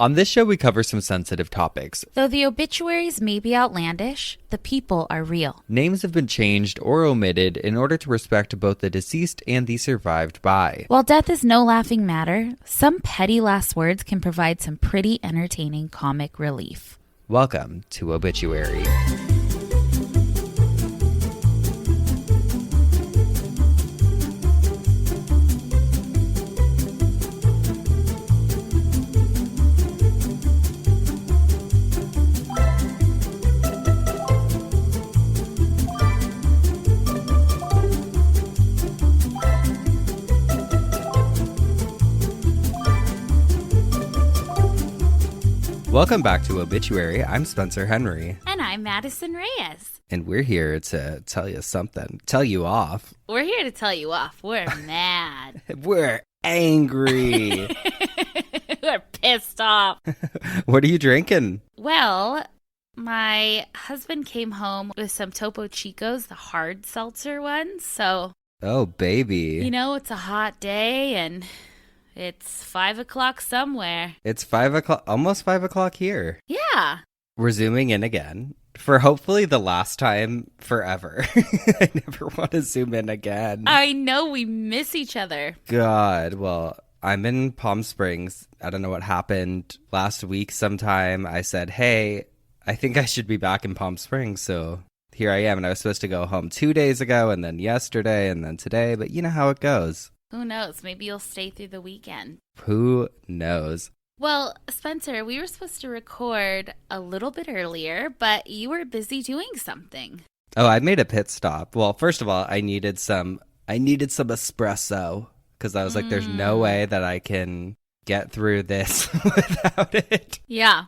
On this show, we cover some sensitive topics. Though the obituaries may be outlandish, the people are real. Names have been changed or omitted in order to respect both the deceased and the survived by. While death is no laughing matter, some petty last words can provide some pretty entertaining comic relief. Welcome to Obituary. Welcome back to Obituary. I'm Spencer Henry. And I'm Madison Reyes. And we're here to tell you something. Tell you off. We're here to tell you off. We're mad. We're angry. We're pissed off. What are you drinking? Well, my husband came home with some Topo Chicos, the hard seltzer ones. So, Oh, baby. you know, it's a hot day and it's 5 o'clock somewhere. It's 5 o'clock, almost 5 o'clock here. Yeah. We're zooming in again for hopefully the last time forever. I never want to zoom in again. I know, we miss each other. God, well, I'm in Palm Springs. I don't know what happened last week sometime. I said, hey, I think I should be back in Palm Springs. So here I am. And I was supposed to go home 2 days ago and then yesterday and then today. But you know how it goes. Who knows? Maybe you'll stay through the weekend. Who knows? Well, Spencer, we were supposed to record a little bit earlier, but you were busy doing something. Oh, I made a pit stop. Well, first of all, I needed some espresso because I was like, there's no way that I can get through this without it. Yeah.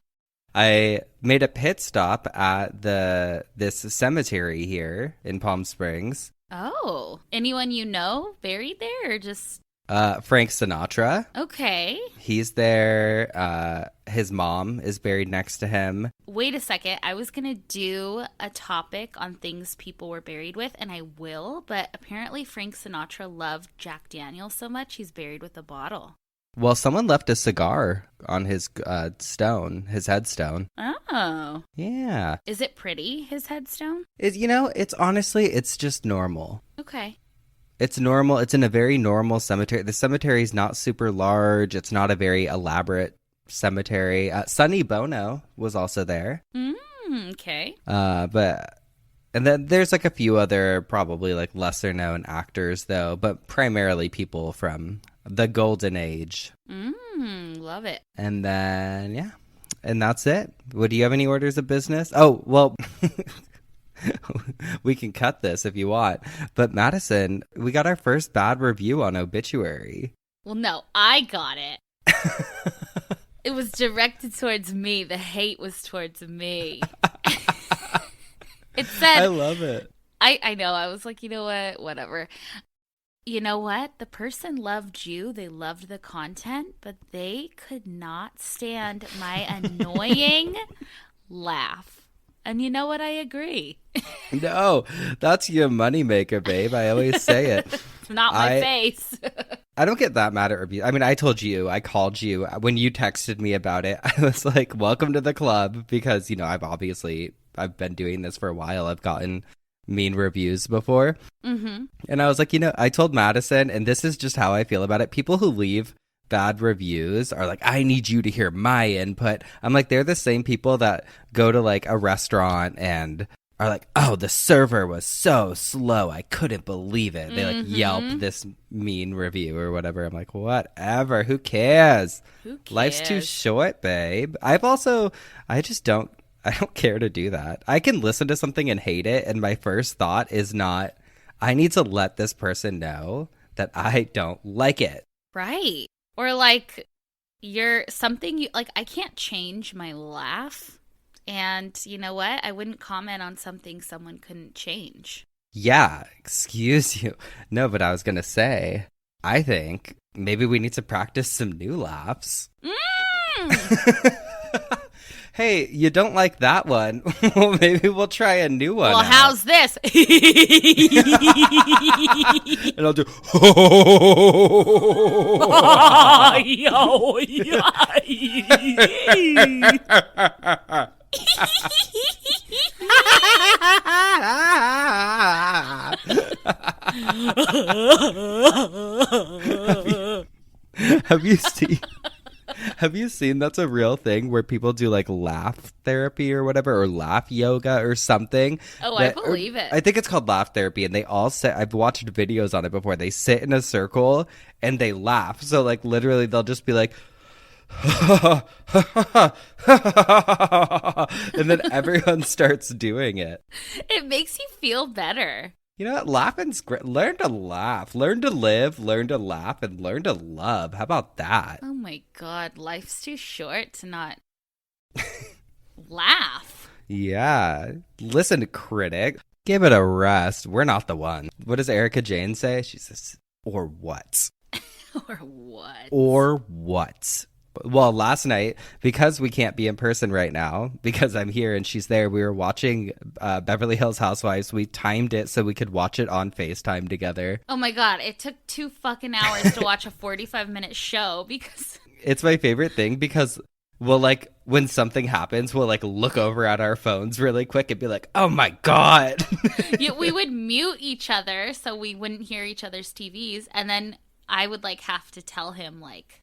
I made a pit stop at this cemetery here in Palm Springs. Oh, anyone you know buried there or just... Frank Sinatra. Okay. He's there. His mom is buried next to him. Wait a second. I was going to do a topic on things people were buried with, and I will, but apparently Frank Sinatra loved Jack Daniels so much he's buried with a bottle. Well, someone left a cigar on his his headstone. Oh. Yeah. Is it pretty, his headstone? It's just normal. Okay. It's normal. It's in a very normal cemetery. The cemetery is not super large. It's not a very elaborate cemetery. Sonny Bono was also there. Okay. And then there's like a few other probably like lesser known actors though, but primarily people from the golden age. Love it. And then, yeah. And that's it. Do you have any orders of business? Oh, well, we can cut this if you want. But Madison, we got our first bad review on Obituary. Well, no, I got it. It was directed towards me. The hate was towards me. It said... I love it. I know. I was like, you know what? Whatever. You know what? The person loved you. They loved the content, but they could not stand my annoying laugh. And you know what? I agree. No, that's your moneymaker, babe. I always say it. It's not my face. I don't get that mad at reviews. I mean, I called you. When you texted me about it, I was like, welcome to the club. Because, you know, I've been doing this for a while. I've gotten mean reviews before. Mm-hmm. And I was like, you know, I told Madison, and this is just how I feel about it. People who leave bad reviews are like, I need you to hear my input. I'm like, they're the same people that go to like a restaurant and are like, oh, the server was so slow. I couldn't believe it. They like Yelp this mean review or whatever. I'm like, whatever. Who cares? Life's too short, babe. I don't care to do that. I can listen to something and hate it, and my first thought is not, I need to let this person know that I don't like it. Right. Or like I can't change my laugh. And you know what? I wouldn't comment on something someone couldn't change. Yeah, excuse you. No, but I was going to say, I think maybe we need to practice some new laughs. Hey, you don't like that one? Well, maybe we'll try a new one. Well, out. how's this? And I'll do. Have you seen? Have you seen that's a real thing where people do like laugh therapy or whatever, or laugh yoga or something? Oh, I believe it. I think it's called laugh therapy, and they all sit. I've watched videos on it before. They sit in a circle and they laugh. So like literally, they'll just be like, and then everyone starts doing it. It makes you feel better. You know what? Laughing's great. Learn to laugh. Learn to live. Learn to laugh. And learn to love. How about that? Oh my God. Life's too short to not laugh. Yeah. Listen, critic. Give it a rest. We're not the one. What does Erica Jane say? She says, or what? Or what? Or what? Well, last night, because we can't be in person right now, because I'm here and she's there, we were watching Beverly Hills Housewives. We timed it so we could watch it on FaceTime together. Oh my God. It took 2 fucking hours to watch a 45-minute show because... It's my favorite thing because we'll like, when something happens, we'll like look over at our phones really quick and be like, oh my God. Yeah, we would mute each other so we wouldn't hear each other's TVs. And then I would like have to tell him like,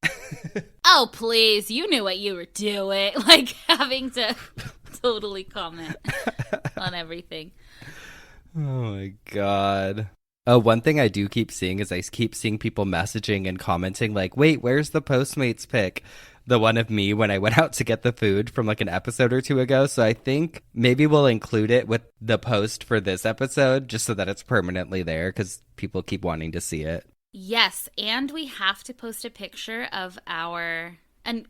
oh, please, you knew what you were doing. Like having to totally comment on everything. Oh my God. Oh, one thing I do keep seeing is I keep seeing people messaging and commenting like, wait, where's the Postmates pic? The one of me when I went out to get the food from like an episode or two ago. So I think maybe we'll include it with the post for this episode just so that it's permanently there because people keep wanting to see it. Yes, and we have to post a picture of our... And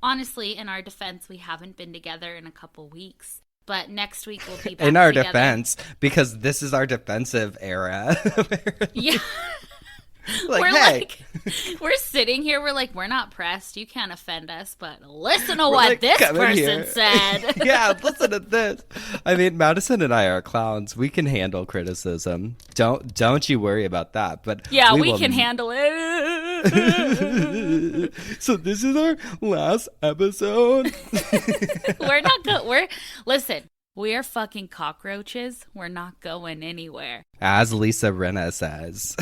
honestly, in our defense, we haven't been together in a couple weeks. But next week we'll be back in our together. defense, because this is our defensive era. Yeah. Like, we're hey. like, we're sitting here, we're like, we're not pressed, you can't offend us, but listen to what like, this person said. Yeah, listen to this. I mean, Madison and I are clowns. We can handle criticism. Don't you worry about that. But yeah, we can handle it. So this is our last episode. Listen. We are fucking cockroaches. We're not going anywhere. As Lisa Rinna says.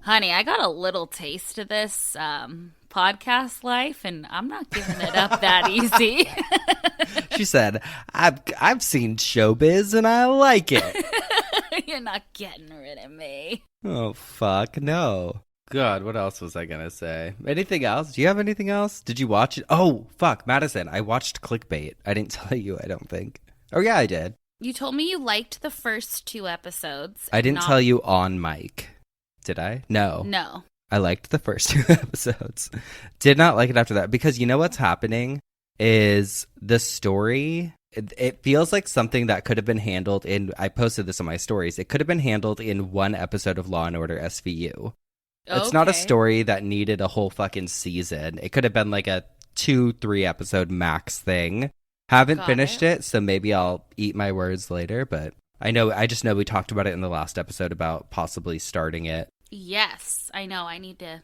Honey, I got a little taste of this podcast life, and I'm not giving it up that easy. She said, I've seen showbiz, and I like it. You're not getting rid of me. Oh, fuck, no. God, what else was I going to say? Anything else? Do you have anything else? Did you watch it? Oh, fuck, Madison, I watched Clickbait. I didn't tell you, I don't think. Oh, yeah, I did. You told me you liked the first 2 episodes. I didn't tell you on mic. Did I? No. No. I liked the first 2 episodes. Did not like it after that. Because you know what's happening is the story... It feels like something that could have been handled in... I posted this on my stories. It could have been handled in 1 episode of Law & Order SVU. Okay. It's not a story that needed a whole fucking season. It could have been like a 2-3 episode max thing. Haven't finished it, so maybe I'll eat my words later, but I just know we talked about it in the last episode about possibly starting it. Yes, I know. I need to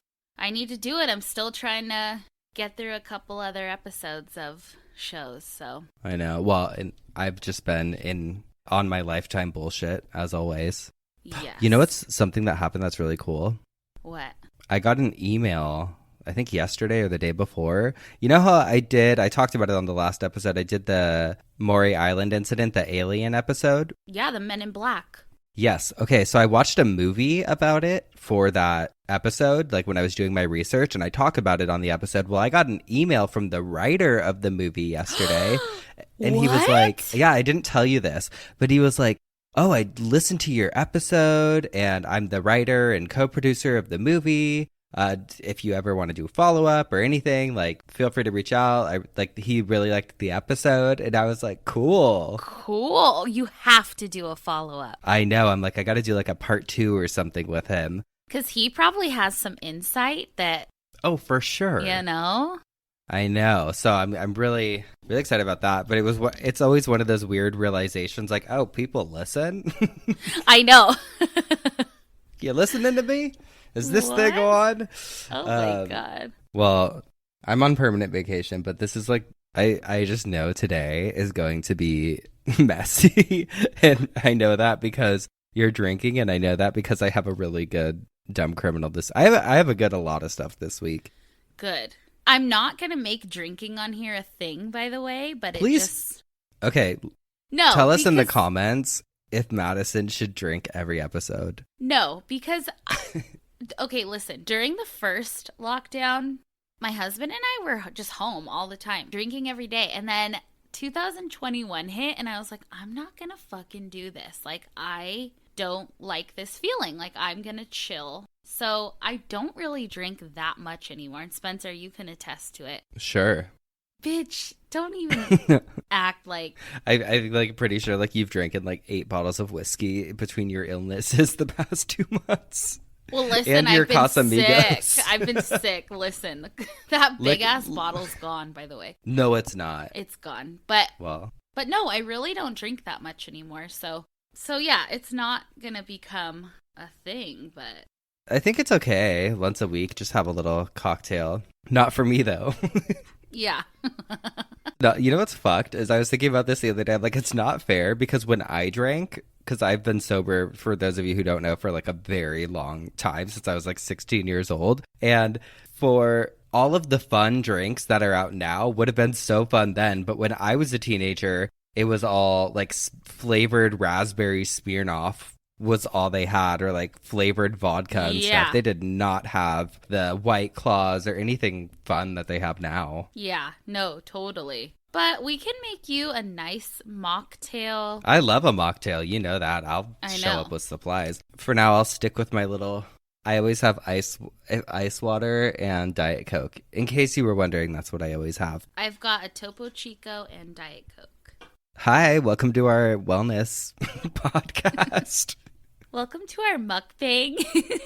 do it. I'm still trying to get through a couple other episodes of shows, so. I know. Well, and I've just been on my Lifetime bullshit, as always. Yes. You know what's something that happened that's really cool? What? I got an email, I think yesterday or the day before. You know how I talked about it on the last episode. I did the Maury Island incident, the alien episode. Yeah, the Men in Black. Yes. Okay, so I watched a movie about it for that episode, like when I was doing my research, and I talk about it on the episode. Well, I got an email from the writer of the movie yesterday, and he was like, yeah, I didn't tell you this, but he was like, oh, I listened to your episode, and I'm the writer and co-producer of the movie. If you ever want to do a follow-up or anything, like, feel free to reach out. He really liked the episode, and I was like, cool. You have to do a follow-up. I know. I'm like, I got to do like a part 2 or something with him. Because he probably has some insight that... Oh, for sure. You know? I know. So I'm really really excited about that. But it's always one of those weird realizations, like, oh, people listen. I know. You listening to me? Is this thing What? on? Oh my God. Well, I'm on permanent vacation, but this is like I just know today is going to be messy, and I know that because you're drinking, and I know that because I have a really good dumb criminal this. I have a lot of stuff this week. Good. I'm not going to make drinking on here a thing, by the way, but Please. it just... Okay. No. Tell us in the comments if Madison should drink every episode. No, because... Okay, listen. During the first lockdown, my husband and I were just home all the time, drinking every day. And then 2021 hit, and I was like, I'm not going to fucking do this. Like, I don't like this feeling. Like, I'm going to chill. So I don't really drink that much anymore. And Spencer, you can attest to it. Sure. Bitch, don't even act like... I'm like pretty sure like you've drinking like 8 bottles of whiskey between your illnesses the past 2 months. Well, listen, and your I've been Casamigos. sick. I've been sick. Listen, that big-ass bottle's gone, by the way. No, it's not. It's gone. But Well, no, I really don't drink that much anymore. So yeah, it's not going to become a thing, but... I think it's okay. Once a week, just have a little cocktail. Not for me, though. Yeah. No, you know what's fucked is I was thinking about this the other day. I'm like, it's not fair because when I drank, because I've been sober, for those of you who don't know, for like a very long time, since I was like 16 years old. And for all of the fun drinks that are out now would have been so fun then. But when I was a teenager, it was all like flavored raspberry Smirnoff was all they had, or like flavored vodka and stuff. They did not have the White Claws or anything fun that they have now. Yeah, no, totally. But we can make you a nice mocktail. I love a mocktail. You know that. I'll show up with supplies. For now, I'll stick with my little... I always have ice water and Diet Coke. In case you were wondering, that's what I always have. I've got a Topo Chico and Diet Coke. Hi, welcome to our wellness podcast. Welcome to our mukbang.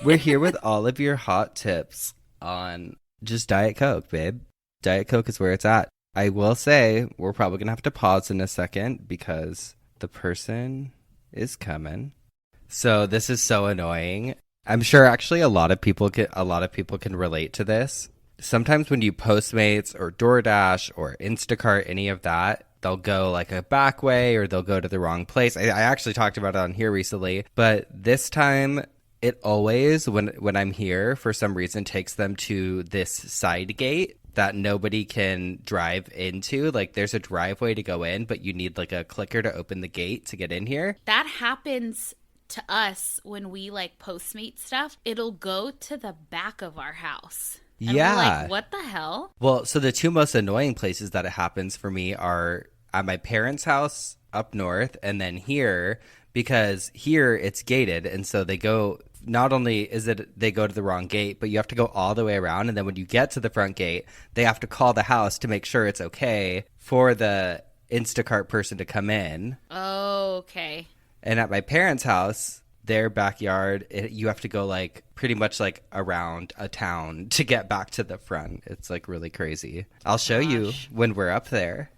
We're here with all of your hot tips on just Diet Coke, babe. Diet Coke is where it's at. I will say we're probably going to have to pause in a second because the person is coming. So this is so annoying. I'm sure actually a lot of people can relate to this. Sometimes when you Postmates or DoorDash or Instacart, any of that, they'll go like a back way or they'll go to the wrong place. I actually talked about it on here recently, but this time it always, when I'm here, for some reason takes them to this side gate that nobody can drive into. Like there's a driveway to go in, but you need like a clicker to open the gate to get in here. That happens to us when we like Postmate stuff. It'll go to the back of our house. And yeah. We're like, what the hell? Well, so the two most annoying places that it happens for me are at my parents' house up north and then here, because here it's gated. And so they go, not only is it they go to the wrong gate, but you have to go all the way around. And then when you get to the front gate, they have to call the house to make sure it's okay for the Instacart person to come in. Oh, okay. And at my parents' house, their backyard, you have to go like pretty much like around a town to get back to the front. It's like really crazy. I'll show you when we're up there.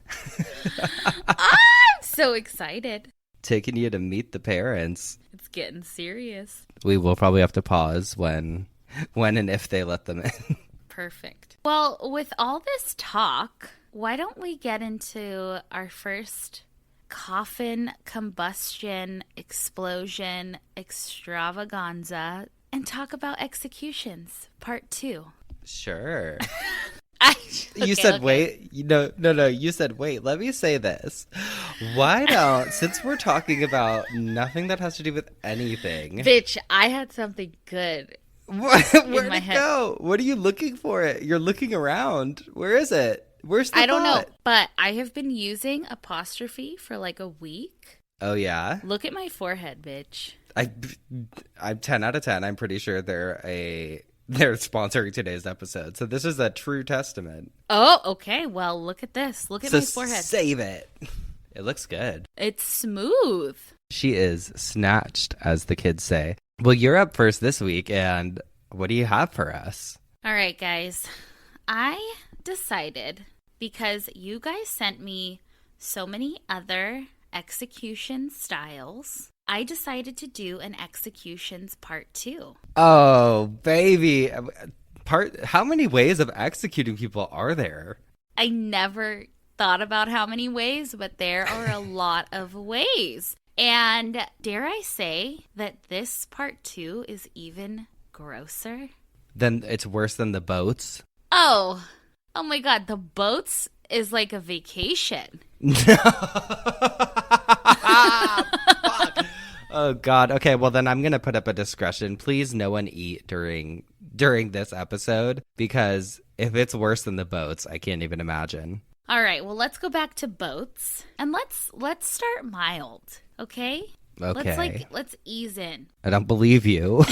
I'm so excited. Taking you to meet the parents. It's getting serious. We will probably have to pause when and if they let them in. Perfect. Well, with all this talk, why don't we get into our first coffin combustion explosion extravaganza and talk about executions part 2? Sure. Okay, you said wait. No. You said wait. Let me say this. Why don't, since we're talking about nothing that has to do with anything, bitch, I had something good. Where'd it go? What are you looking for? It. You're looking around. Where is it? Where's the I don't know, thought? but I have been using apostrophe for like a week. Oh, yeah? Look at my forehead, bitch. I'm 10 out of 10. I'm pretty sure they're sponsoring today's episode. So this is a true testament. Oh, okay. Well, look at this. Look at my forehead. Save it. It looks good. It's smooth. She is snatched, as the kids say. Well, you're up first this week, and what do you have for us? All right, guys. I decided, because you guys sent me so many other execution styles, I decided to do an executions part 2. Oh, baby. How many ways of executing people are there? I never thought about how many ways, but there are a lot of ways. And dare I say that this part 2 is even grosser? Then it's worse than the boats. Oh my God. The boats is like a vacation. Oh God. Okay, well then I'm gonna put up a discretion. Please, no one eat during this episode, because if it's worse than the boats, I can't even imagine. All right, well, let's go back to boats, and let's start mild, okay? Okay. Let's ease in. I don't believe you.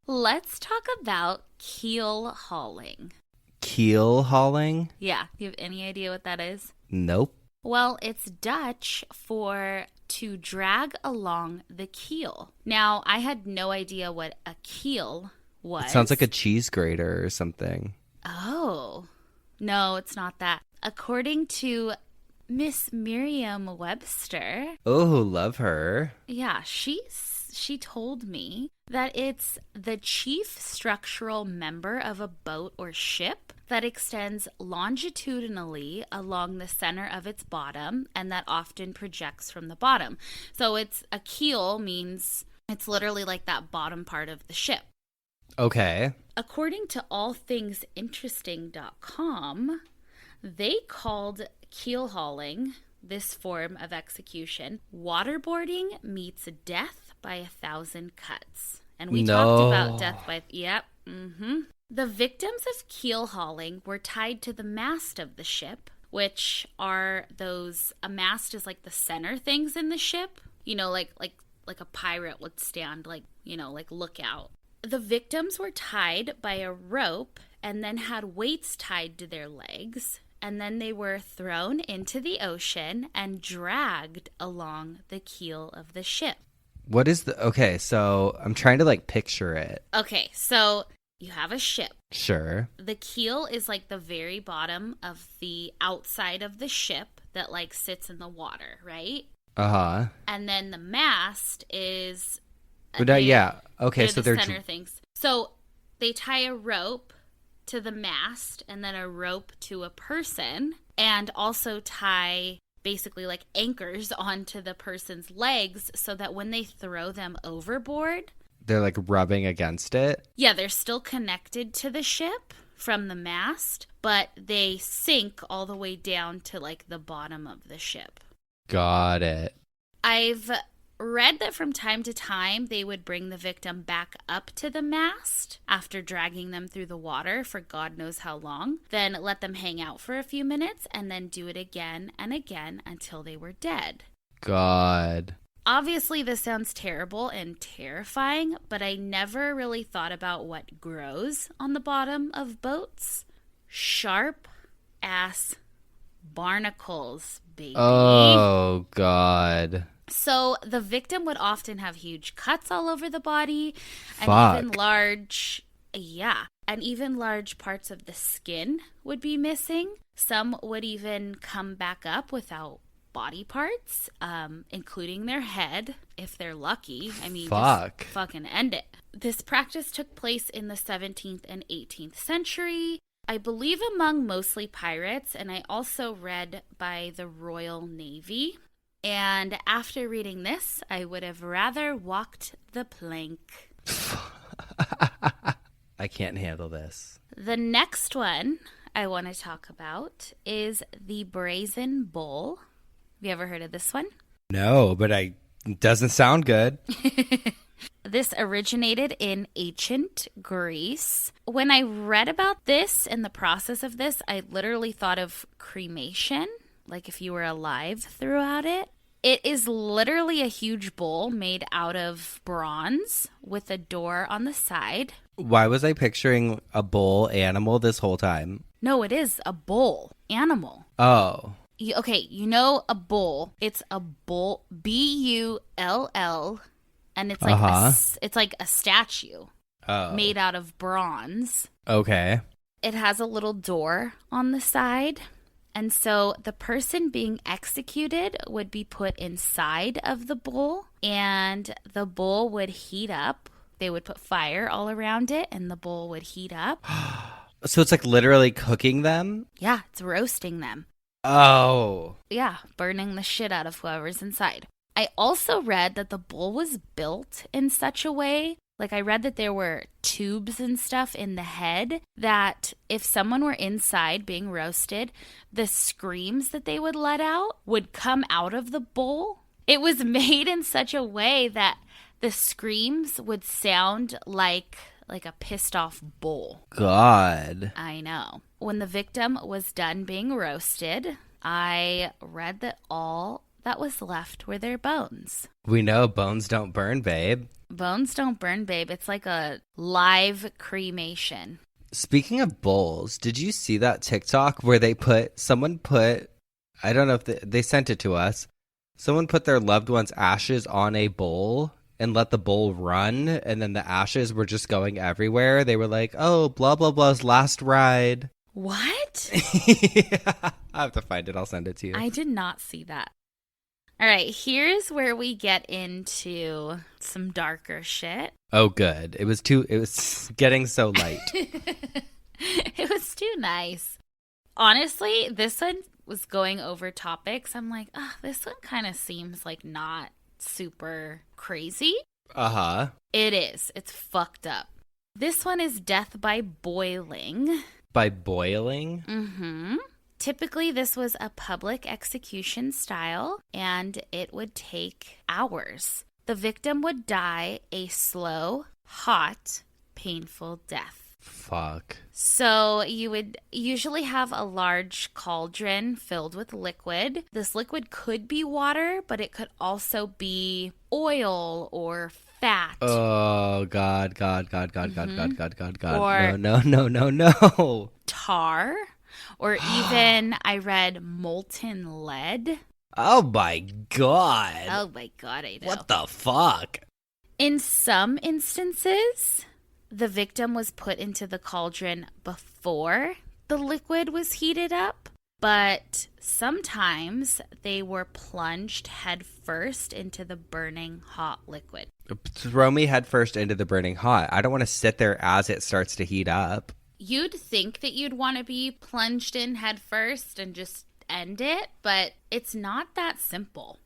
Let's talk about keel hauling. Keel hauling? Yeah, you have any idea what that is? Nope. Well, it's Dutch for to drag along the keel. Now, I had no idea what a keel was. It sounds like a cheese grater or something. Oh, no, it's not that. According to Miss Merriam-Webster. Oh, love her. Yeah, she told me that it's the chief structural member of a boat or ship that extends longitudinally along the center of its bottom and that often projects from the bottom. So it's a keel means it's literally like that bottom part of the ship. Okay. According to allthingsinteresting.com, they called keel hauling, this form of execution, waterboarding meets death by 1,000 cuts. And we talked about death by, yep, The victims of keel hauling were tied to the mast of the ship, which are those, a mast is like the center things in the ship, you know, like a pirate would stand, like, you know, like lookout. The victims were tied by a rope and then had weights tied to their legs, and then they were thrown into the ocean and dragged along the keel of the ship. What is okay, so I'm trying to like picture it. Okay, so you have a ship. Sure. The keel is like the very bottom of the outside of the ship that like sits in the water, right? Uh-huh. And then the mast is... yeah. Okay, so they're the center things. So they tie a rope to the mast and then a rope to a person, and also tie basically like anchors onto the person's legs so that when they throw them overboard, they're like rubbing against it. Yeah, they're still connected to the ship from the mast, but they sink all the way down to like the bottom of the ship. Got it. I've read that from time to time they would bring the victim back up to the mast after dragging them through the water for God knows how long, then let them hang out for a few minutes and then do it again and again until they were dead. God. Obviously, this sounds terrible and terrifying, but I never really thought about what grows on the bottom of boats. Sharp-ass barnacles, baby. Oh, God. So the victim would often have huge cuts all over the body. Fuck. And even large parts of the skin would be missing. Some would even come back up without body parts, including their head, if they're lucky. I mean, just fucking end it. This practice took place in the 17th and 18th century, I believe among mostly pirates, and I also read by the Royal Navy. And after reading this, I would have rather walked the plank. I can't handle this. The next one I want to talk about is the brazen bull. Have you ever heard of this one? No, but it doesn't sound good. This originated in ancient Greece. When I read about this and the process of this, I literally thought of cremation, like if you were alive throughout it. It is literally a huge bowl made out of bronze with a door on the side. Why was I picturing a bull animal this whole time? No, it is a bull animal. Oh. Okay, you know a bull. It's a bull, B-U-L-L, and it's like it's like a statue made out of bronze. Okay. It has a little door on the side. And so the person being executed would be put inside of the bowl, and the bowl would heat up. They would put fire all around it, and the bowl would heat up. So it's like literally cooking them? Yeah, it's roasting them. Oh. Yeah, burning the shit out of whoever's inside. I also read that the bowl was built in such a way, like I read that there were tubes and stuff in the head that if someone were inside being roasted, the screams that they would let out would come out of the bowl. It was made in such a way that the screams would sound like a pissed off bull. God. I know. When the victim was done being roasted, I read that all that was left were their bones. We know bones don't burn, babe. Bones don't burn, babe. It's like a live cremation. Speaking of bowls, did you see that TikTok where someone put, I don't know if they sent it to us, someone put their loved one's ashes on a bowl and let the bowl run, and then the ashes were just going everywhere. They were like, oh, blah, blah, blah's last ride. What? Yeah. I have to find it. I'll send it to you. I did not see that. All right, here's where we get into some darker shit. Oh, good. It was getting so light. It was too nice. Honestly, this one was going over topics. I'm like, this one kind of seems like not super crazy. Uh-huh. It is. It's fucked up. This one is death by boiling. By boiling? Mm-hmm. Typically, this was a public execution style, and it would take hours. The victim would die a slow, hot, painful death. Fuck. So you would usually have a large cauldron filled with liquid. This liquid could be water, but it could also be oil or fat. Oh, God, God, God, God, God, God, God, God, God. Or No. tar. Or even, I read molten lead. Oh, my God. Oh, my God, I know. What the fuck? In some instances, the victim was put into the cauldron before the liquid was heated up, but sometimes they were plunged head first into the burning hot liquid. Throw me head first into the burning hot. I don't want to sit there as it starts to heat up. You'd think that you'd want to be plunged in head first and just end it, but it's not that simple.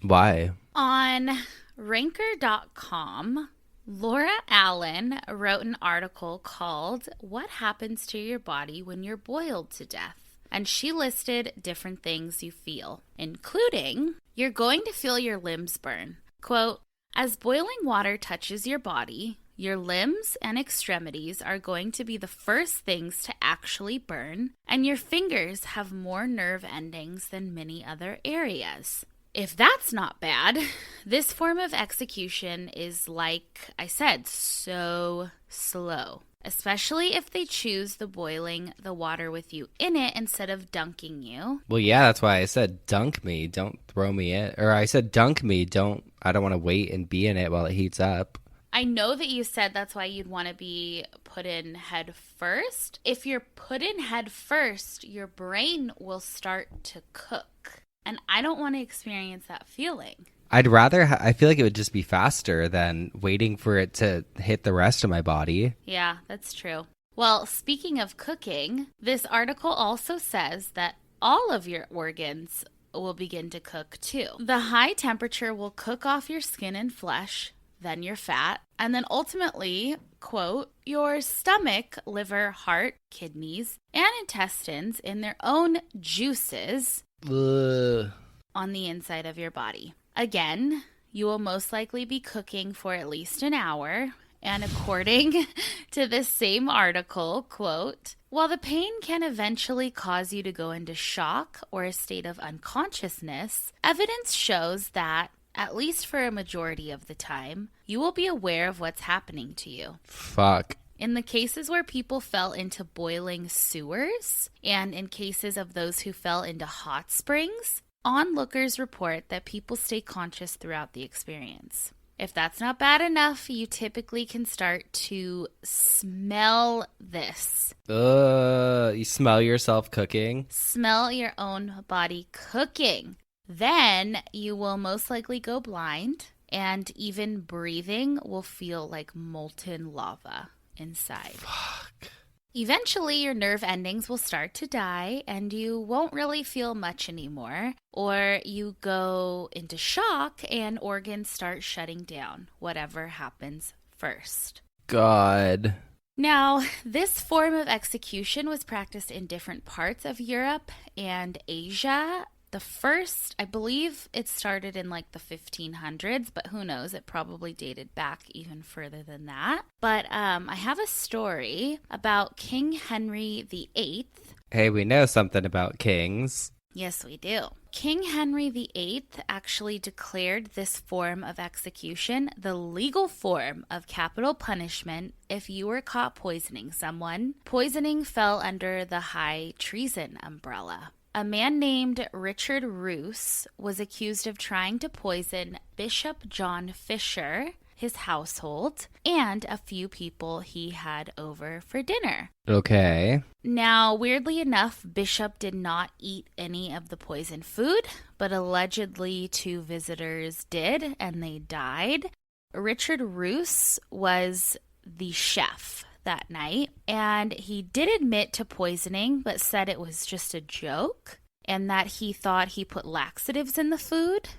Why? On ranker.com, Laura Allen wrote an article called What Happens to Your Body When You're Boiled to Death? And she listed different things you feel, including you're going to feel your limbs burn. Quote, as boiling water touches your body, your limbs and extremities are going to be the first things to actually burn, and your fingers have more nerve endings than many other areas. If that's not bad, this form of execution is, like I said, so slow. Especially if they choose the boiling the water with you in it instead of dunking you. Well, yeah, that's why I said dunk me, don't throw me in. Or I said dunk me, I don't want to wait and be in it while it heats up. I know that you said that's why you'd want to be put in head first. If you're put in head first, your brain will start to cook. And I don't want to experience that feeling. I'd rather, I feel like it would just be faster than waiting for it to hit the rest of my body. Yeah, that's true. Well, speaking of cooking, this article also says that all of your organs will begin to cook too. The high temperature will cook off your skin and flesh, then your fat, and then ultimately, quote, your stomach, liver, heart, kidneys, and intestines in their own juices on the inside of your body. Again, you will most likely be cooking for at least an hour. And according to this same article, quote, while the pain can eventually cause you to go into shock or a state of unconsciousness, evidence shows that, at least for a majority of the time, you will be aware of what's happening to you. Fuck. In the cases where people fell into boiling sewers, and in cases of those who fell into hot springs, onlookers report that people stay conscious throughout the experience. If that's not bad enough, you typically can start to smell this. You smell yourself cooking? Smell your own body cooking. Then you will most likely go blind, and even breathing will feel like molten lava inside. Fuck. Eventually, your nerve endings will start to die and you won't really feel much anymore. Or you go into shock and organs start shutting down, whatever happens first. God. Now, this form of execution was practiced in different parts of Europe and Asia. The first, I believe it started in like the 1500s, but who knows? It probably dated back even further than that. But I have a story about King Henry VIII. Hey, we know something about kings. Yes, we do. King Henry VIII actually declared this form of execution the legal form of capital punishment if you were caught poisoning someone. Poisoning fell under the high treason umbrella. A man named Richard Roos was accused of trying to poison Bishop John Fisher, his household, and a few people he had over for dinner. Okay. Now, weirdly enough, Bishop did not eat any of the poisoned food, but allegedly 2 visitors did, and they died. Richard Roos was the chef that night, and he did admit to poisoning, but said it was just a joke, and that he thought he put laxatives in the food.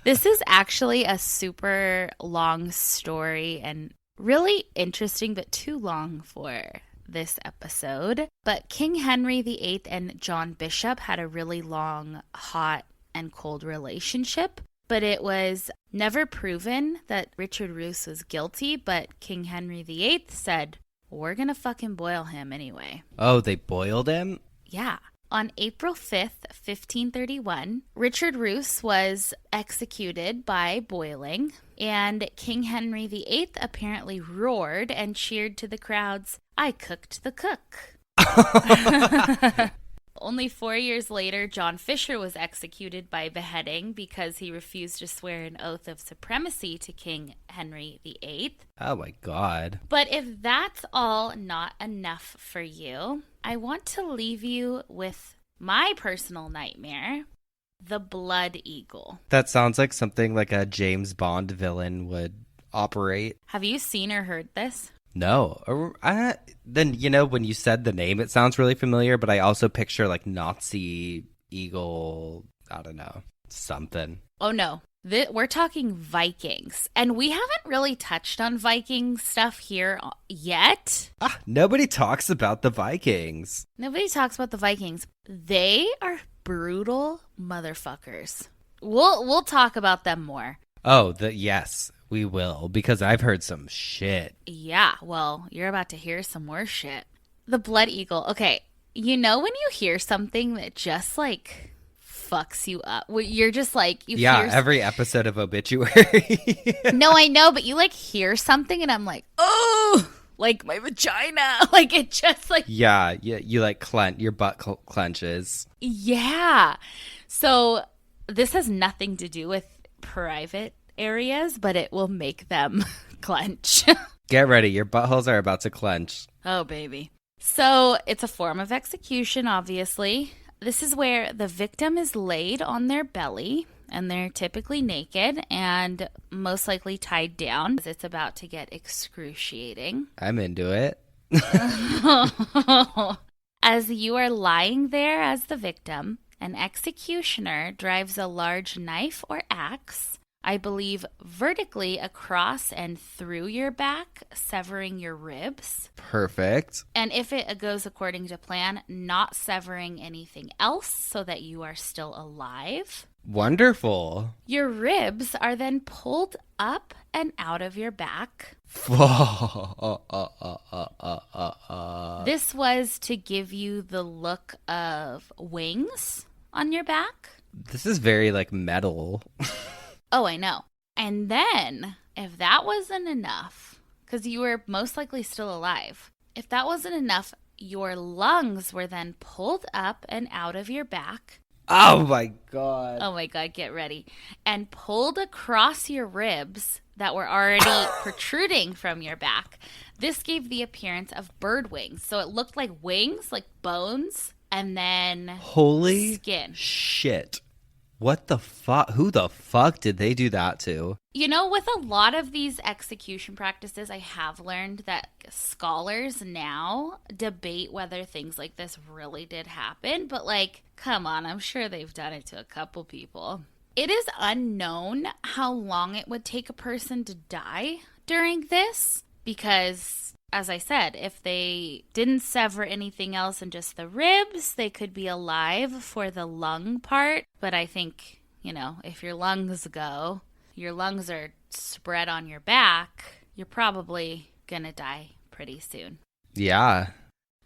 This is actually a super long story and really interesting, but too long for this episode. But King Henry VIII and John Bishop had a really long, hot, and cold relationship. But it was never proven that Richard Roos was guilty, but King Henry VIII said, we're gonna fucking boil him anyway. Oh, they boiled him? Yeah. On April 5th, 1531, Richard Roos was executed by boiling, and King Henry VIII apparently roared and cheered to the crowds, I cooked the cook. Only 4 years later, John Fisher was executed by beheading because he refused to swear an oath of supremacy to King Henry VIII. Oh my God. But if that's all not enough for you, I want to leave you with my personal nightmare, the Blood Eagle. That sounds like something like a James Bond villain would operate. Have you seen or heard this? No. Then, when you said the name, it sounds really familiar, but I also picture like Nazi eagle, I don't know, something. Oh, no. We're talking Vikings, and we haven't really touched on Viking stuff here yet. Nobody talks about the Vikings. Nobody talks about the Vikings. They are brutal motherfuckers. We'll talk about them more. Oh, yes, we will, because I've heard some shit. Yeah, well, you're about to hear some more shit. The Blood Eagle. Okay, when you hear something that just like fucks you up, you're just like every episode of Obituary. No, I know, but you like hear something and I'm like, oh, like my vagina, like it just like you like clench, your butt clenches. Yeah. So this has nothing to do with private areas, but it will make them clench. Get ready, your buttholes are about to clench. Oh baby. So it's a form of execution, obviously. This is where the victim is laid on their belly, and they're typically naked and most likely tied down. It's about to get excruciating. I'm into it. As you are lying there as the victim, an executioner drives a large knife or axe, I believe vertically across and through your back, severing your ribs. Perfect. And if it goes according to plan, not severing anything else so that you are still alive. Wonderful. Your ribs are then pulled up and out of your back. This was to give you the look of wings on your back. This is very like metal. Oh, I know. And then, if that wasn't enough, because you were most likely still alive, if that wasn't enough, your lungs were then pulled up and out of your back. Oh my God. Oh my God, get ready. And pulled across your ribs that were already protruding from your back. This gave the appearance of bird wings. So it looked like wings, like bones, and then Holy skin. shit. What the fuck? Who the fuck did they do that to? You know, with a lot of these execution practices, I have learned that scholars now debate whether things like this really did happen. But, like, come on, I'm sure they've done it to a couple people. It is unknown how long it would take a person to die during this because, as I said, if they didn't sever anything else and just the ribs, they could be alive for the lung part. But I think, you know, if your lungs go, your lungs are spread on your back, you're probably gonna die pretty soon. Yeah.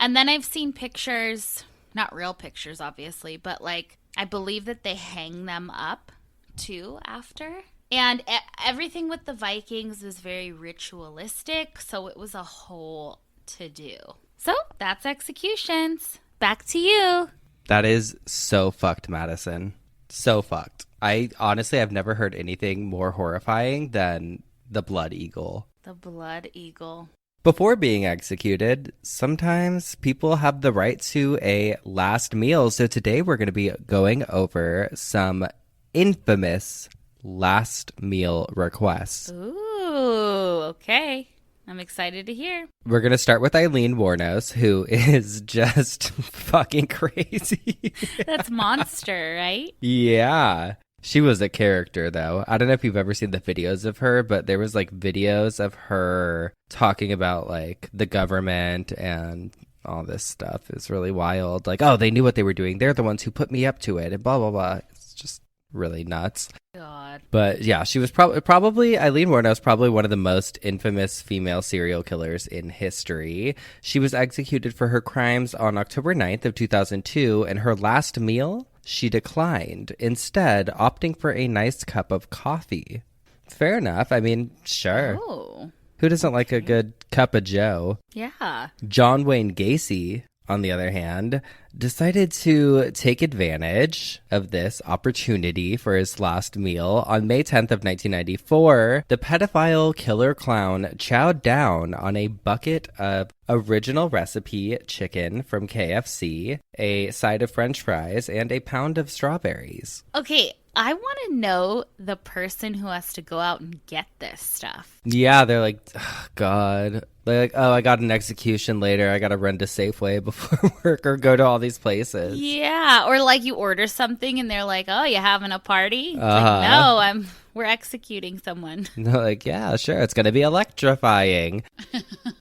And then I've seen pictures, not real pictures, obviously, but like, I believe that they hang them up too after. And everything with the Vikings was very ritualistic, so it was a whole to-do. So that's executions. Back to you. That is so fucked, Madison. So fucked. I've never heard anything more horrifying than the blood eagle. The blood eagle. Before being executed, sometimes people have the right to a last meal. So today we're going to be going over some infamous last meal requests. Ooh, okay. I'm excited to hear. We're going to start with Eileen Warnos, who is just fucking crazy. That's Monster, right? Yeah. She was a character, though. I don't know if you've ever seen the videos of her, but there was, like, videos of her talking about, like, the government and all this stuff. It's really wild. Like, oh, they knew what they were doing. They're the ones who put me up to it and blah, blah, blah. It's just really nuts. God. But, yeah, she was probably Eileen Warnos, probably one of the most infamous female serial killers in history. She was executed for her crimes on October 9th of 2002, and her last meal, she declined, instead opting for a nice cup of coffee. Fair enough. I mean, sure. Oh. Who doesn't like a good cup of joe? Yeah. John Wayne Gacy, on the other hand, decided to take advantage of this opportunity for his last meal. On May 10th of 1994, the pedophile killer clown chowed down on a bucket of original recipe chicken from KFC, a side of French fries, and a pound of strawberries. Okay, I want to know the person who has to go out and get this stuff. Yeah, they're like, oh, God. They're like, oh, I got an execution later. I got to run to Safeway before work or go to all these places. Yeah, or like you order something and they're like, oh, you having a party? It's like, no, we're executing someone. And they're like, yeah, sure, it's going to be electrifying.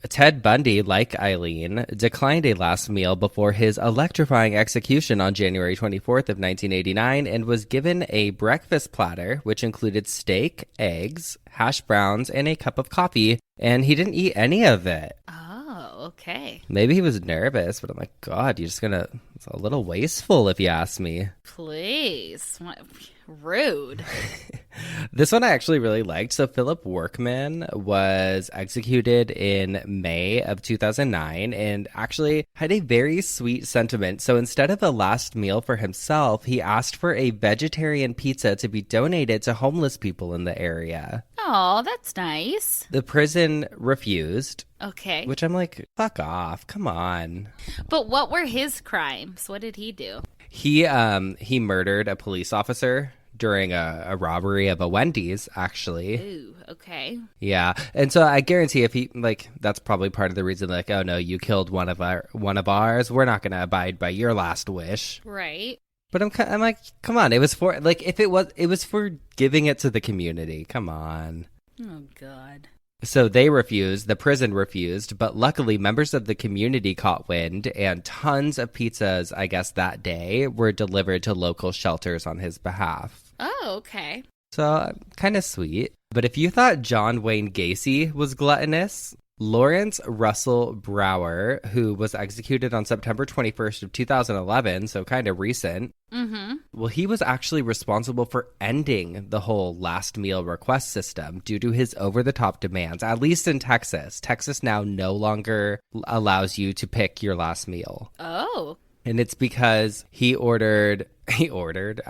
Ted Bundy, like Eileen, declined a last meal before his electrifying execution on January 24th of 1989 and was given a breakfast platter, which included steak, eggs, hash browns, and a cup of coffee, and he didn't eat any of it. Oh, okay. Maybe he was nervous, but I'm like, God, you're just gonna... It's a little wasteful, if you ask me. Please. What? Rude. This one I actually really liked. So Philip Workman was executed in May of 2009 and actually had a very sweet sentiment. So instead of a last meal for himself, he asked for a vegetarian pizza to be donated to homeless people in the area. Oh, that's nice. The prison refused. Okay. Which I'm like, fuck off. Come on. But what were his crimes? What did he do? He murdered a police officer during a robbery of a Wendy's, actually. Ooh, okay. Yeah. And so I guarantee if he, like, that's probably part of the reason, like, oh no, you killed one of ours. We're not going to abide by your last wish. Right. But I'm like, come on. It was for, like, if it was for giving it to the community. Come on. Oh, God. So they refused, the prison refused, but luckily members of the community caught wind and tons of pizzas, I guess that day, were delivered to local shelters on his behalf. Oh, okay. So kind of sweet. But if you thought John Wayne Gacy was gluttonous, Lawrence Russell Brower, who was executed on September 21st of 2011, so kind of recent, well, he was actually responsible for ending the whole last meal request system due to his over-the-top demands, at least in Texas. Texas now no longer allows you to pick your last meal. Oh, And it's because he ordered, I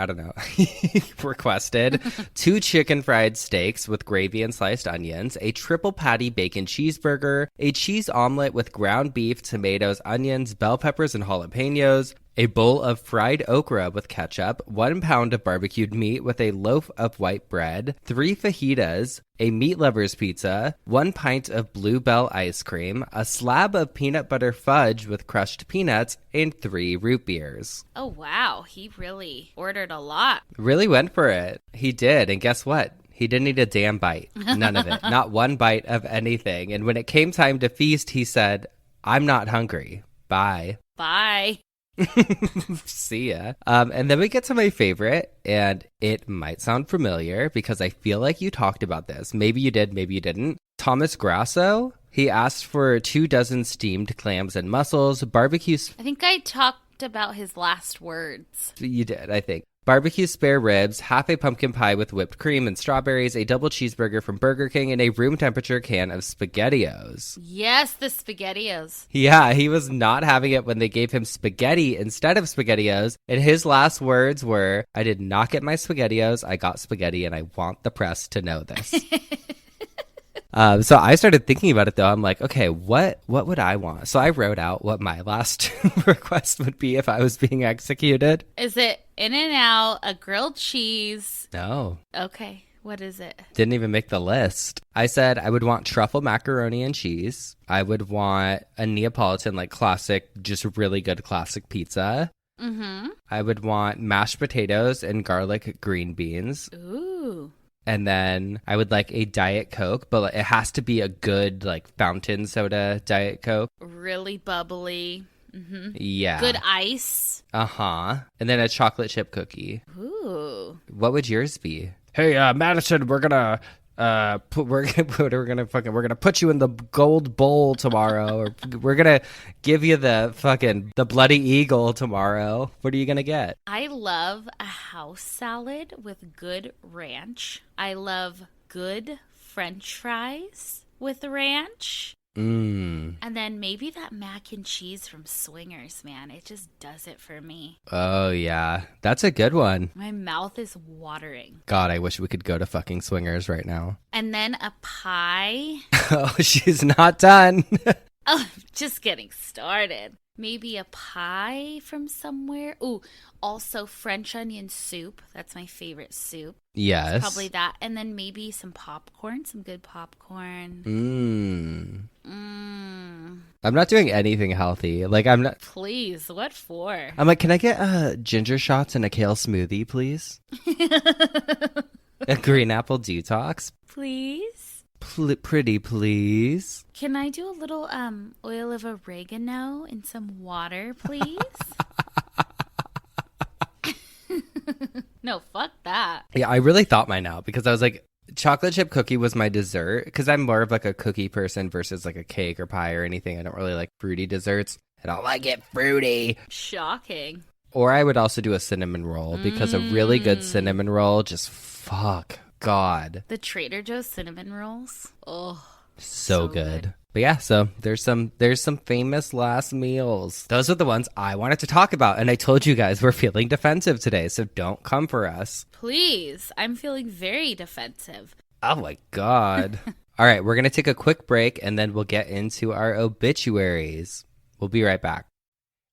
don't know, he requested 2 chicken fried steaks with gravy and sliced onions, a triple patty bacon cheeseburger, a cheese omelet with ground beef, tomatoes, onions, bell peppers, and jalapenos, a bowl of fried okra with ketchup, 1 pound of barbecued meat with a loaf of white bread, 3 fajitas, a meat lover's pizza, 1 pint of Bluebell ice cream, a slab of peanut butter fudge with crushed peanuts, and 3 root beers. Oh, wow. He really ordered a lot. Really went for it. He did. And guess what? He didn't eat a damn bite. None of it. Not one bite of anything. And when it came time to feast, he said, I'm not hungry. Bye. Bye. See ya. And then we get to my favorite, and it might sound familiar because I feel like you talked about this. Maybe you did, maybe you didn't. Thomas Grasso, he asked for 2 dozen steamed clams and mussels, barbecue. I think I talked about his last words. You did, I think. Barbecue spare ribs, half a pumpkin pie with whipped cream and strawberries, a double cheeseburger from Burger King, and a room temperature can of SpaghettiOs. Yes, the SpaghettiOs. Yeah, he was not having it when they gave him spaghetti instead of SpaghettiOs. And his last words were, I did not get my SpaghettiOs, I got spaghetti, and I want the press to know this. So I started thinking about it, though. I'm like, okay, what would I want? So I wrote out what my last request would be if I was being executed. Is it In-N-Out, a grilled cheese? No. Okay, what is it? Didn't even make the list. I said I would want truffle macaroni and cheese. I would want a Neapolitan, like classic, just really good classic pizza. Mm-hmm. I would want mashed potatoes and garlic green beans. Ooh. And then I would like a Diet Coke, but it has to be a good like fountain soda Diet Coke. Really bubbly. Mm-hmm. Yeah. Good ice. Uh-huh. And then a chocolate chip cookie. Ooh. What would yours be? Hey, Madison, we're gonna put you in the gold bowl tomorrow, or we're gonna give you the bloody eagle tomorrow. What are you gonna get? I love a house salad with good ranch. I love good French fries with ranch. And then maybe that mac and cheese from Swingers, man. It just does it for me. Oh, yeah. That's a good one. My mouth is watering. God, I wish we could go to fucking Swingers right now. And then a pie. Oh, she's not done. Oh, just getting started. Maybe a pie from somewhere. Ooh, also French onion soup. That's my favorite soup. Yes. It's probably that. And then maybe some popcorn, some good popcorn. I'm not doing anything healthy. Like, I'm not. Please, what for? I'm like, can I get ginger shots and a kale smoothie, please? A green apple detox? Please. Pretty please. Can I do a little oil of oregano in some water, please? No, fuck that. Yeah, I really thought mine out because I was like, chocolate chip cookie was my dessert because I'm more of like a cookie person versus like a cake or pie or anything. I don't really like fruity desserts. I don't like it fruity. Shocking. Or I would also do a cinnamon roll because a really good cinnamon roll just fuck. God. The Trader Joe's cinnamon rolls. Oh, so good. But yeah, so there's some famous last meals. Those are the ones I wanted to talk about, and I told you guys we're feeling defensive today, so don't come for us. Please, I'm feeling very defensive. Oh my God. All right, we're going to take a quick break, and then we'll get into our obituaries. We'll be right back.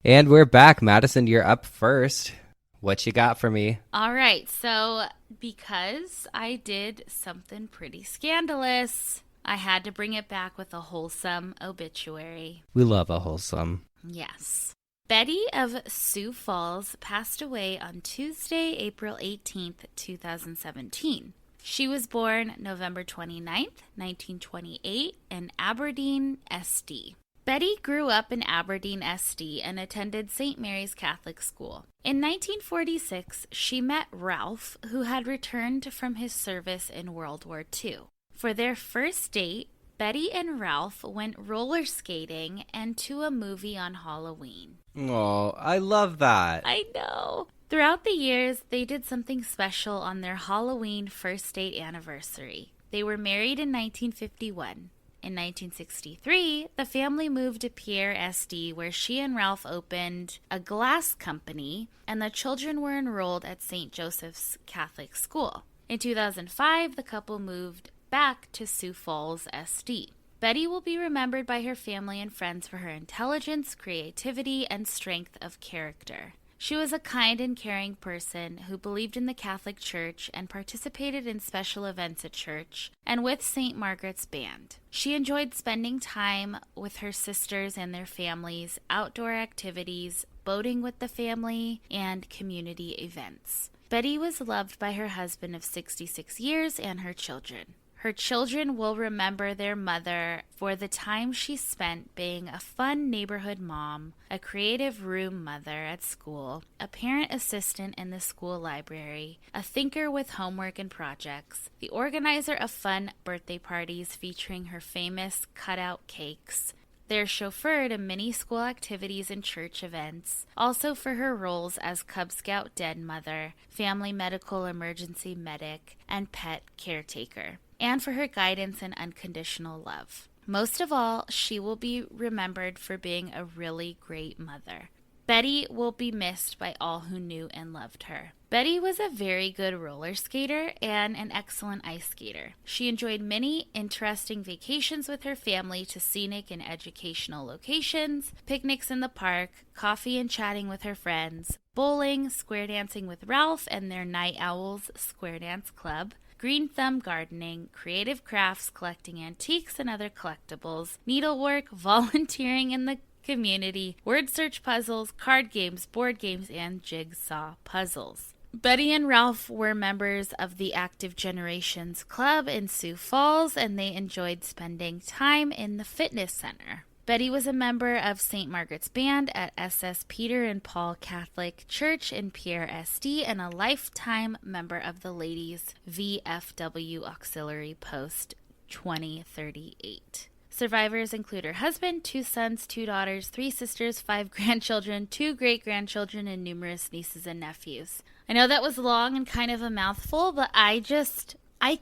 And we're back. Madison, you're up first. What you got for me? All right, so because I did something pretty scandalous, I had to bring it back with a wholesome obituary. We love a wholesome. Yes. Betty of Sioux Falls passed away on Tuesday, April 18th, 2017. She was born November 29th, 1928 in Aberdeen, SD. Betty grew up in Aberdeen, SD and attended St. Mary's Catholic School. In 1946, she met Ralph, who had returned from his service in World War II. For their first date, Betty and Ralph went roller skating and to a movie on Halloween. Oh, I love that. I know. Throughout the years, they did something special on their Halloween first date anniversary. They were married in 1951. In 1963, the family moved to Pierre, SD, where she and Ralph opened a glass company, and the children were enrolled at St. Joseph's Catholic School. In 2005, the couple moved back to Sioux Falls, SD. Betty will be remembered by her family and friends for her intelligence, creativity, and strength of character. She was a kind and caring person who believed in the Catholic Church and participated in special events at church and with St. Margaret's Band. She enjoyed spending time with her sisters and their families, outdoor activities, boating with the family, and community events. Betty was loved by her husband of 66 years and her children. Her children will remember their mother for the time she spent being a fun neighborhood mom, a creative room mother at school, a parent assistant in the school library, a thinker with homework and projects, the organizer of fun birthday parties featuring her famous cutout cakes, their chauffeur to many school activities and church events, also for her roles as Cub Scout den mother, family medical emergency medic, and pet caretaker, and for her guidance and unconditional love. Most of all, she will be remembered for being a really great mother. Betty will be missed by all who knew and loved her. Betty was a very good roller skater and an excellent ice skater. She enjoyed many interesting vacations with her family to scenic and educational locations, picnics in the park, coffee and chatting with her friends, bowling, square dancing with Ralph and their Night Owls Square Dance Club, green thumb gardening, creative crafts, collecting antiques and other collectibles, needlework, volunteering in the community, word search puzzles, card games, board games, and jigsaw puzzles. Betty and Ralph were members of the Active Generations Club in Sioux Falls, and they enjoyed spending time in the fitness center. Betty was a member of St. Margaret's Band at SS Peter and Paul Catholic Church in Pierre, SD, and a lifetime member of the Ladies VFW Auxiliary Post 2038. Survivors include her husband, 2 sons, 2 daughters, 3 sisters, 5 grandchildren, 2 great-grandchildren, and numerous nieces and nephews. I know that was long and kind of a mouthful, but I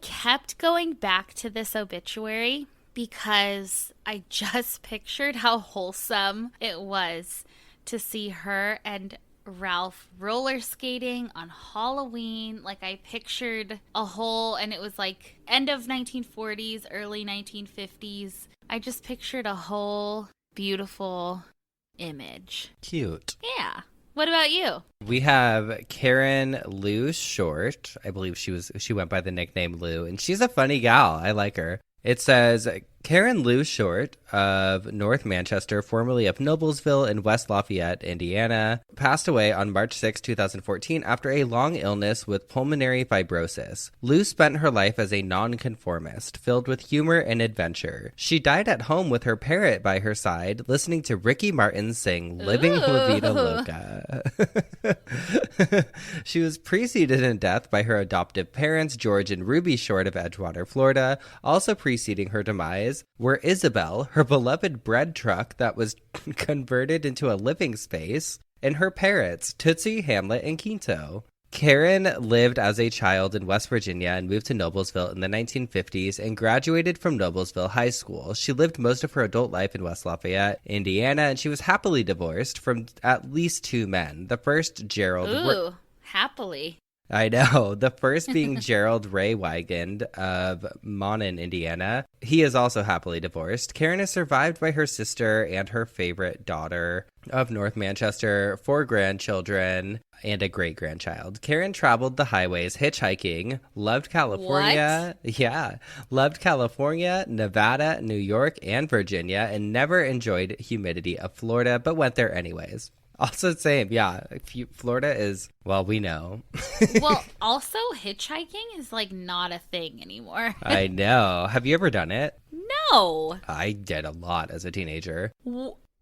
kept going back to this obituary because I just pictured how wholesome it was to see her and Ralph roller skating on Halloween. Like, I pictured a whole, and it was like end of 1940s, early 1950s. I just pictured a whole beautiful image. Cute. Yeah. What about you? We have Karen Lou Short. I believe she went by the nickname Lou, and she's a funny gal. I like her. It says, Karen Lou Short of North Manchester, formerly of Noblesville in West Lafayette, Indiana, passed away on March 6, 2014 after a long illness with pulmonary fibrosis. Lou spent her life as a nonconformist, filled with humor and adventure. She died at home with her parrot by her side, listening to Ricky Martin sing Living La Vida Loca. She was preceded in death by her adoptive parents, George and Ruby Short of Edgewater, Florida. Also preceding her demise were Isabel, her beloved bread truck that was converted into a living space, and her parrots, Tootsie, Hamlet, and Quinto. Karen lived as a child in West Virginia and moved to Noblesville in the 1950s and graduated from Noblesville High School. She lived most of her adult life in West Lafayette, Indiana, and she was happily divorced from at least 2 men. The first, Gerald... Ooh, happily. I know. The first being Gerald Ray Wigand of Monon, Indiana. He is also happily divorced. Karen is survived by her sister and her favorite daughter of North Manchester, 4 grandchildren, and a great-grandchild. Karen traveled the highways hitchhiking, loved California. What? Yeah. Loved California, Nevada, New York, and Virginia, and never enjoyed humidity of Florida, but went there anyways. Also, same, yeah. Florida is, well, we know. Well, also, hitchhiking is, like, not a thing anymore. I know. Have you ever done it? No. I did a lot as a teenager.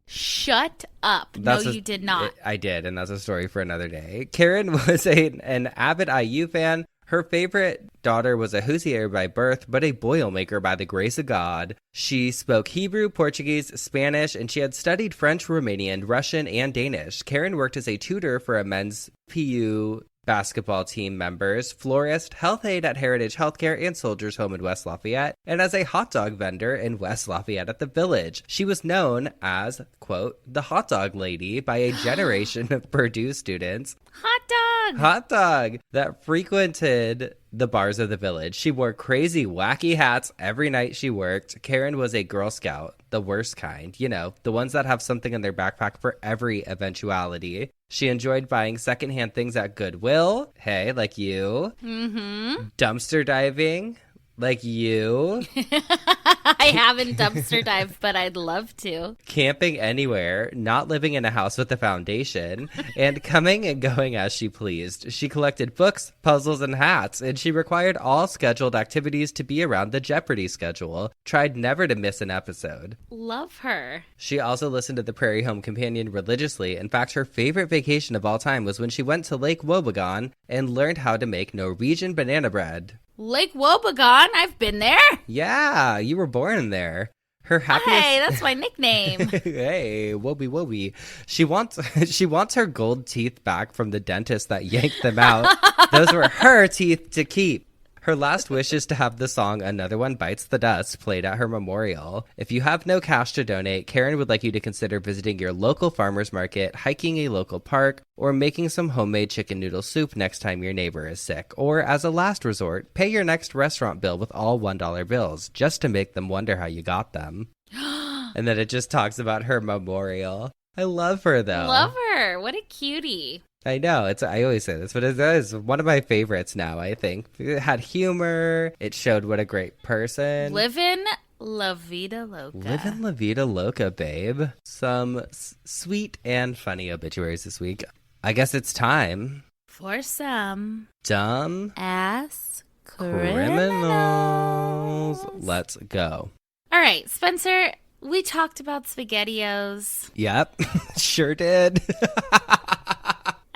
Shut up. No, you did not. I did, and that's a story for another day. Karen was an avid IU fan. Her favorite daughter was a Hoosier by birth, but a Boilermaker by the grace of God. She spoke Hebrew, Portuguese, Spanish, and she had studied French, Romanian, Russian, and Danish. Karen worked as a tutor for a men's PU basketball team members, florist, health aide at Heritage Healthcare and Soldiers Home in West Lafayette, and as a hot dog vendor in West Lafayette at the Village. She was known as, quote, the hot dog lady by a generation of Purdue students. Hot dog! That frequented the bars of the Village. She wore crazy, wacky hats every night she worked. Karen was a Girl Scout, the worst kind. You know, the ones that have something in their backpack for every eventuality. She enjoyed buying secondhand things at Goodwill. Hey, like you. Mm-hmm. Dumpster diving. Like you. I haven't dumpster dived, but I'd love to. Camping anywhere, not living in a house with a foundation, and coming and going as she pleased. She collected books, puzzles, and hats, and she required all scheduled activities to be around the Jeopardy schedule. Tried never to miss an episode. Love her. She also listened to the Prairie Home Companion religiously. In fact, her favorite vacation of all time was when she went to Lake Wobegon and learned how to make Norwegian banana bread. Lake Wobegon? I've been there. Yeah, you were born there. Her happiness. Hey, that's my nickname. Hey, wobby. She wants her gold teeth back from the dentist that yanked them out. Those were her teeth to keep. Her last wish is to have the song Another One Bites the Dust played at her memorial. If you have no cash to donate, Karen would like you to consider visiting your local farmer's market, hiking a local park, or making some homemade chicken noodle soup next time your neighbor is sick. Or as a last resort, pay your next restaurant bill with all $1 bills, just to make them wonder how you got them. And then it just talks about her memorial. I love her, though. Love her. What a cutie. I know. I always say this, but it is one of my favorites now, I think. It had humor. It showed what a great person. Livin' la vida loca. Livin' la vida loca, babe. Some sweet and funny obituaries this week. I guess it's time for some dumb.ass.criminallllllllls. Let's go. All right, Spencer, we talked about SpaghettiOs. Yep, sure did.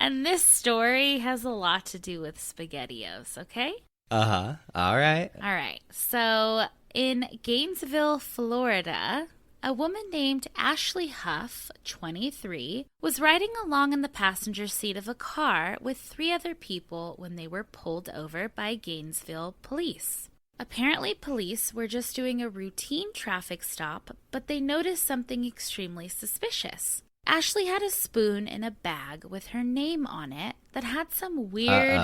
And this story has a lot to do with SpaghettiOs, okay? Uh-huh. All right. All right. So in Gainesville, Florida, a woman named Ashley Huff, 23, was riding along in the passenger seat of a car with 3 other people when they were pulled over by Gainesville police. Apparently, police were just doing a routine traffic stop, but they noticed something extremely suspicious. Ashley had a spoon in a bag with her name on it that had some weird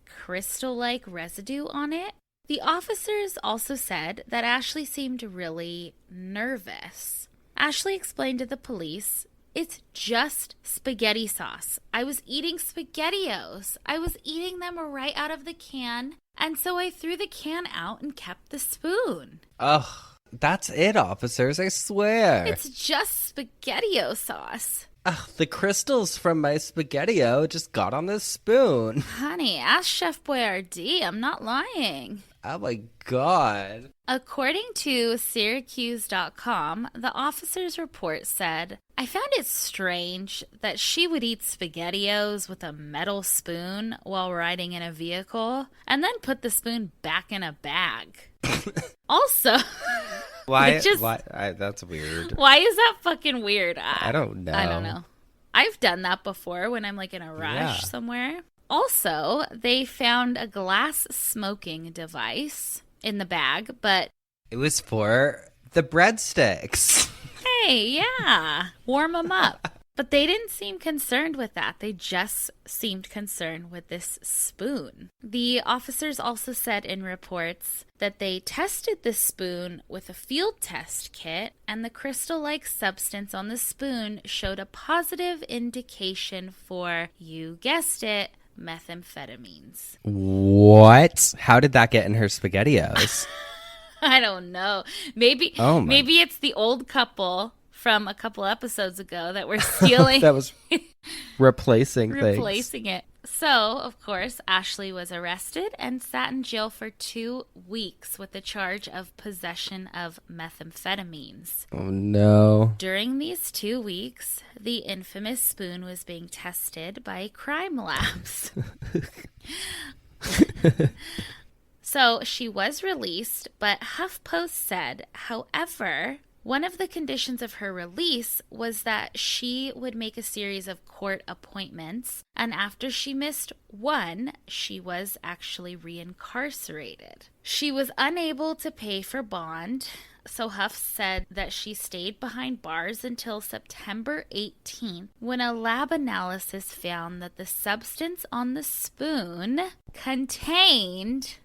crystal-like residue on it. The officers also said that Ashley seemed really nervous. Ashley explained to the police, "It's just spaghetti sauce. I was eating SpaghettiOs. I was eating them right out of the can, and so I threw the can out and kept the spoon." Ugh. That's it, officers, I swear. It's just SpaghettiO sauce. Ugh, the crystals from my SpaghettiO just got on this spoon. Honey, ask Chef Boyardee. I'm not lying. Oh my God. According to Syracuse.com, the officer's report said, "I found it strange that she would eat SpaghettiOs with a metal spoon while riding in a vehicle and then put the spoon back in a bag." Also, why? That's weird. Why is that fucking weird? I don't know. I don't know. I've done that before when I'm like in a rush somewhere. Also, they found a glass smoking device in the bag, but it was for the breadsticks. Hey, yeah, warm them up. But they didn't seem concerned with that. They just seemed concerned with this spoon. The officers also said in reports that they tested the spoon with a field test kit, and the crystal-like substance on the spoon showed a positive indication for, you guessed it, methamphetamines. What? How did that get in her SpaghettiOs? I don't know. Maybe it's the old couple from a couple episodes ago that were stealing. That was replacing it. So, of course, Ashley was arrested and sat in jail for 2 weeks with the charge of possession of methamphetamines. Oh, no. During these 2 weeks, the infamous spoon was being tested by crime labs. So she was released, but HuffPost said, however, One of the conditions of her release was that she would make a series of court appointments, and after she missed one, she was actually reincarcerated. She was unable to pay for bond, so Huff said that she stayed behind bars until September 18th, when a lab analysis found that the substance on the spoon contained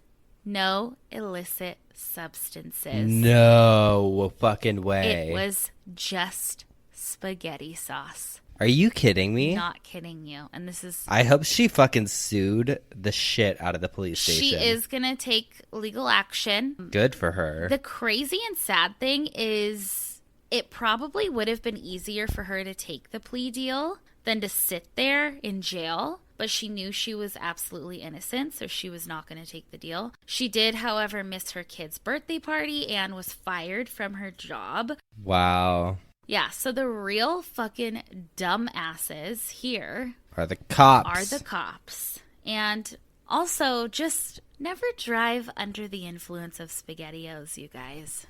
no illicit substances. No fucking way. It was just spaghetti sauce. Are you kidding me? Not kidding you. And this is... I hope she fucking sued the shit out of the police station. She is going to take legal action. Good for her. The crazy and sad thing is it probably would have been easier for her to take the plea deal than to sit there in jail. But she knew she was absolutely innocent, so she was not going to take the deal. She did, however, miss her kid's birthday party and was fired from her job. Wow. Yeah, so the real fucking dumbasses here Are the cops. And also, just never drive under the influence of SpaghettiOs, you guys.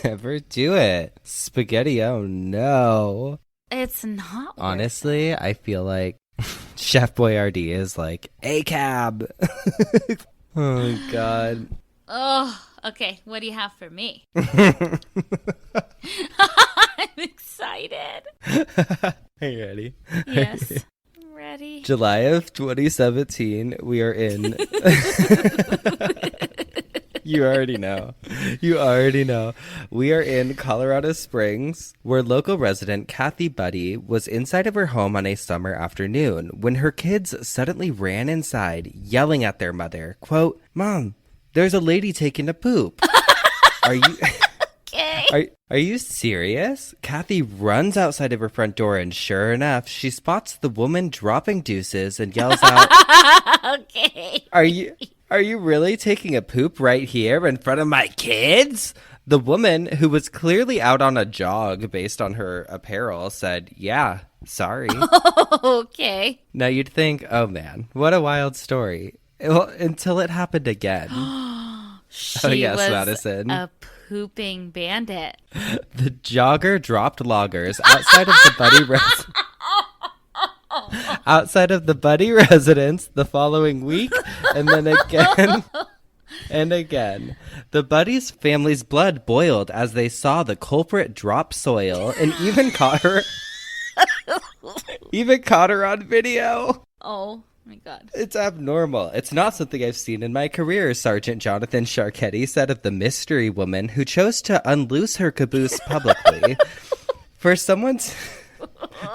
Never do it. Spaghetti-O, no. It's not worth Honestly, it. I feel like Chef Boyardee is like, a cab. Oh, God. Oh, okay. What do you have for me? I'm excited. Are you ready? Yes. I'm ready. July of 2017, we are in... You already know. You already know. We are in Colorado Springs, where local resident Kathy Buddy was inside of her home on a summer afternoon when her kids suddenly ran inside, yelling at their mother, quote, "Mom, there's a lady taking a poop." Are you... Okay. Are you serious? Kathy runs outside of her front door, and sure enough, she spots the woman dropping deuces and yells out, Okay. Are you really taking a poop right here in front of my kids? The woman, who was clearly out on a jog based on her apparel, said, "Yeah, sorry." Okay. Now you'd think, oh man, what a wild story. Well, until it happened again. She yes, was Madison. a pooping bandit. The jogger dropped loggers outside of the Buddy residence the following week, and then again and again. The Buddy's family's blood boiled as they saw the culprit drop soil, and even caught her on video. Oh my God. It's abnormal. It's not something I've seen in my career, Sergeant Jonathan Sharketti said of the mystery woman who chose to unloose her caboose publicly. For someone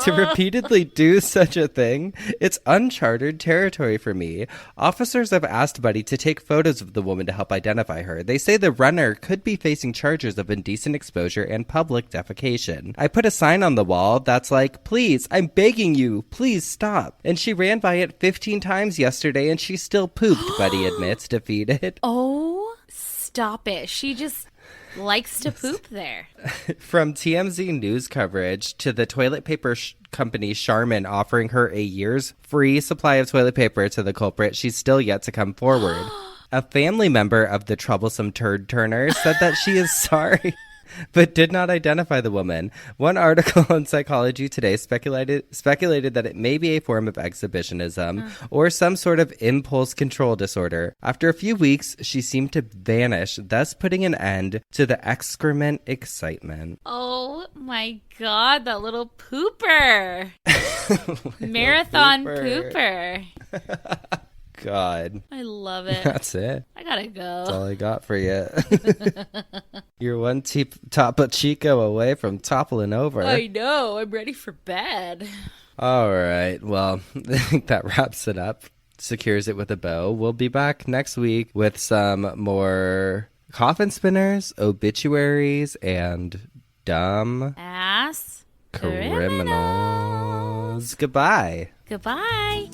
to repeatedly do such a thing, it's uncharted territory for me. Officers have asked Buddy to take photos of the woman to help identify her. They say the runner could be facing charges of indecent exposure and public defecation. I put a sign on the wall that's like, "Please, I'm begging you, please stop." And she ran by it 15 times yesterday and she still pooped, Buddy admits, defeated. Oh, stop it. She just likes to poop there. From TMZ news coverage to the toilet paper company Charmin offering her a year's free supply of toilet paper to the culprit, she's still yet to come forward. A family member of the troublesome turd turner said that she is sorry, but did not identify the woman. One article on Psychology Today speculated that it may be a form of exhibitionism or some sort of impulse control disorder. After a few weeks, she seemed to vanish, thus putting an end to the excrement excitement. Oh my God, that little pooper. Marathon pooper. God. I love it. That's it. I gotta go. That's all I got for you. You're one Topo Chico away from toppling over. I know. I'm ready for bed. All right. Well, I think that wraps it up. Secures it with a bow. We'll be back next week with some more coffin spinners, obituaries, and dumb Ass criminals. Goodbye. Goodbye.